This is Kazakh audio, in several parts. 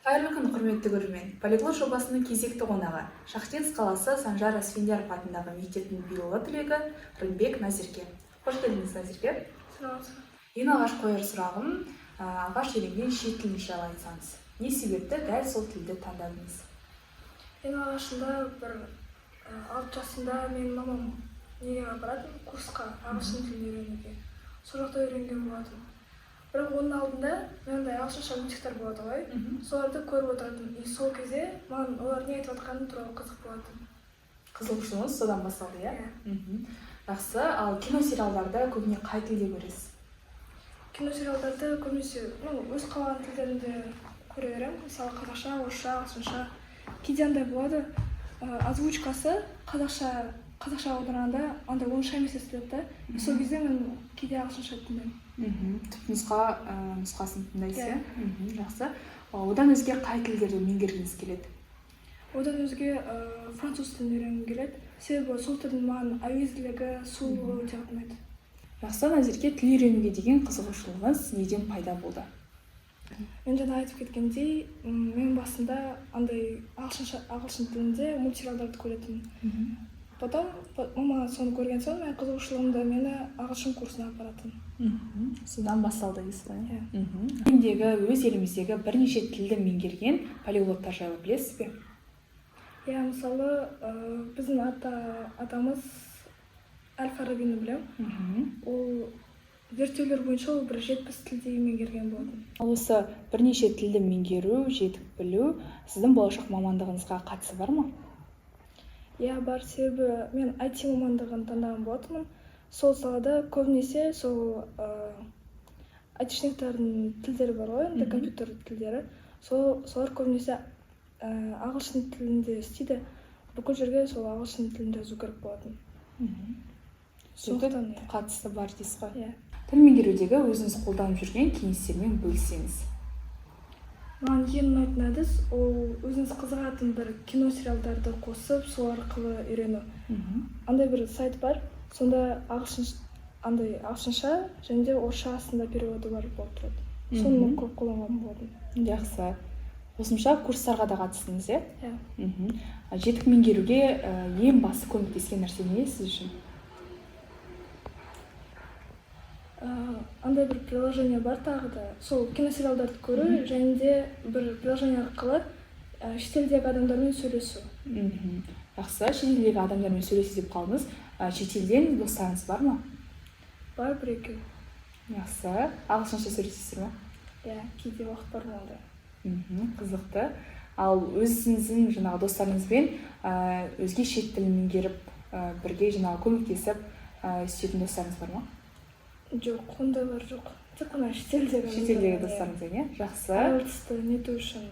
Қайырлы күн, құрметті көрермен. Полиглот жобасының кезекті қонағы Шахтинск қаласы Санжар Асфендияров атындағы мектептің биылғы түлегі Рымбек Назерке. Қош келдіңіз, Назерке. Ең алғаш қояр сұрағым, алғаш үйренген шет тілін жайлы айтсаңыз. Не себепті дәл сол тілді таңдадыңыз? Ең алғашында бір 6 жасында менің мамам неге баратын курсқа ағылшын тілін үйренуге. Сол жақта үйренген болатын. Бірақ оның алдында менде ағылшынша мультиктер болады ғой. Соларды көріп отырдым. И сол кезде маған олар не айтып жатқаны туралы қызық болатын. Қызығушылығыңыз содан басталды, иә? Жақсы, ал киносериалдарда көбіне қай тілде көресіз? Киносериалдарды көбінесе өз қалаған тілдерінде көре беремін. Мысалы қазақша, орысша, ағылшынша. Кейде андай болады, озвучкасы қазақша аударғанда андай онша емес естіледі да. Сол кезде мен кейде ағылшынша тыңдаймын. Түпнұсқа нұсқасын тыңдайсыз, иә? Жақсы. Одан өзге қай тілдерді меңгергіңіз келеді? Одан өзге француз тілін үйренгім келеді. Себебі сол тілдің маған әуезділігі, сұлулығы өте ұнайды. Жақсы, Назерке, тіл үйренуге деген қызығушылығыңыз неден пайда болды? Мен жаңа айтып кеткендей, мен басында андай ағылшын тілінде мультсериалдарды көретінмін. Потом мама соны көрген соң мен қызығушылығымды мені ағылшын курсына апаратын. Содан басталды дейсіз ғой? Әлемдегі, өз еліміздегі бірнеше тілді меңгерген полиглоттар жайлы білесіз бе? Иә, мысалы біздің атамыз Әл-Фарабині білемін. Ол зерттеулер бойынша ол бір 70 тілде меңгерген болатын. Ал осы бірнеше тілді меңгеру, жетік білу сіздің болашақ мамандығыңызға қатысы бар ма? Иә, бар. Себебі мен IT мамандығын таңдаған болатынмын. Сол салада көбінесе сол айтишниктердің тілдері бар ғой, компьютер тілдері. Солар көбінесе ағылшын тілінде істейді. Бүкіл жерге сол ағылшын тілінде жазу керек болатын. Сөйтіп қатысы бар дейсіз ғой? Иә. Тіл меңгерудегі өзіңіз қолданып жүрген кеңестермен бөліссеңіз. Маған ең ұнайтын әдіс ол өзіңіз қызығатын бір киносериалдарды қосып, сол арқылы үйрену. Андай бір сайт бар, сонда ағылшынша және де орысша астында переводы бар болып тұрады. Соны көп қолданған болатын. Жақсы. Қосымша курстарға да қатыстыңыз, иә? Иә. Жетік меңгеруге ең басты көмектескен нәрсе не сіз үшін? Андай бір приложение бар тағы да, сол киносериалдарды көру және де бір приложение арқылы шетелдегі адамдармен сөйлесу. Жақсы, шетелдегі адамдармен сөйлесу деп қалдыңыз. Шетелден достарыңыз бар ма? Бар, бір-екеу. Жақсы, ағылшынша сөйлесесіздер ме? Иә, кейде уақыт бар онда. Қызықты. Ал өзіңіздің жаңағы достарыңызбен өзге шет тілін меңгеріп, бірге жаңағы көмектесіп істейтін достарыңыз бар ма? Жоқ, ондайлар жоқ. Тек қана шетелдегі достарыңыз, иә? Жақсы. IELTS-ті нету үшін,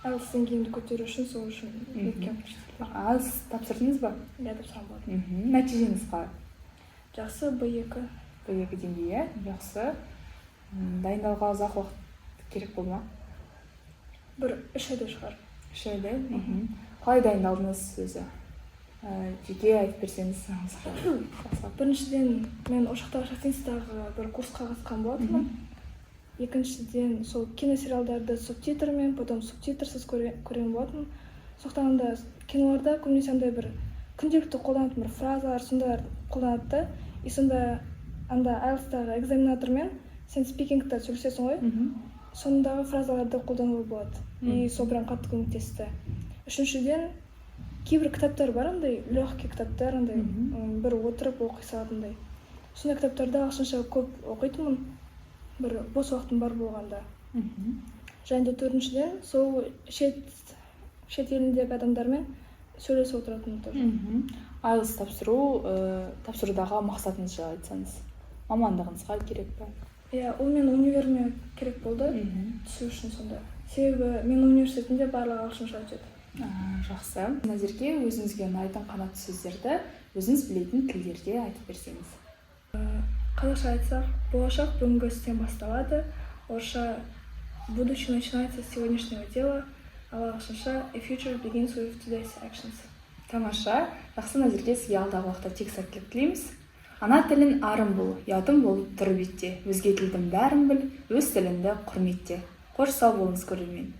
IELTS деңгейімді көтеру үшін сол үшін өткен. Аз тапсырдыңыз ба? Иә, тапсырған болатын. Нәтижеңіз қалай? Жақсы, B2. B2 деңгейі, жақсы. Дайындалуға ұзақ уақыт керек болды ма? Бір 3 айда шығар. 3 айда? Қалай дайындалдыңыз өзі? Жеке айтып берсеңіз. Біріншіден мен Ошақтағы Шахтинсктағы бір курсқа қатысқан болатынмын. Екіншіден сол киносериалдарды субтитрмен, потом субтитрсыз көрген болатынмын. Сондықтан да киноларда көбінесе андай бір күнделікті қолданатын бір фразалар сондайлар қолданады да. И сонда анда IELTS-тағы экзаменатормен сен спикингті сөйлесесің ғой. Сондағы фразаларды қолдануға болады. И сол прям қатты көмектесті. Үшіншіден кейбір кітаптар бар, андай легкий кітаптар, андай бір отырып оқи салатындай. Сондай кітаптарды ағылшынша көп оқитынмын, бір бос уақытым бар болғанда. Және де төртіншіден сол шет еліндегі адамдармен сөйлесіп отыратынмын. IELTS тапсырудағы мақсатыңыз жайлы айтсаңыз, мамандығыңызға керек пе? Иә, ол мен универіме керек болды түсу үшін сонда. Себебі мен университетінде барлығы ағылшынша өтеді. Жақсы. Назерке, өзіңізге ұнайтын қанатты сөздерді өзіңіз білетін тілдерде айтып берсеңіз. Қазақша айтсақ, болашақ бүгінгі істен басталады. Орысша будущее начинается с сегодняшнего дела. Ал ағылшынша a future begins with today's actions. Тамаша. Жақсы, Назерке, сізге алдағы уақытта тек сәттілік тілейміз. Ана тілін арын бол, ұятым болып тұр бетте. Өзге тілдің бәрін біл, өз тіліңді құрметте. Қош сау болыңыз, көрермен.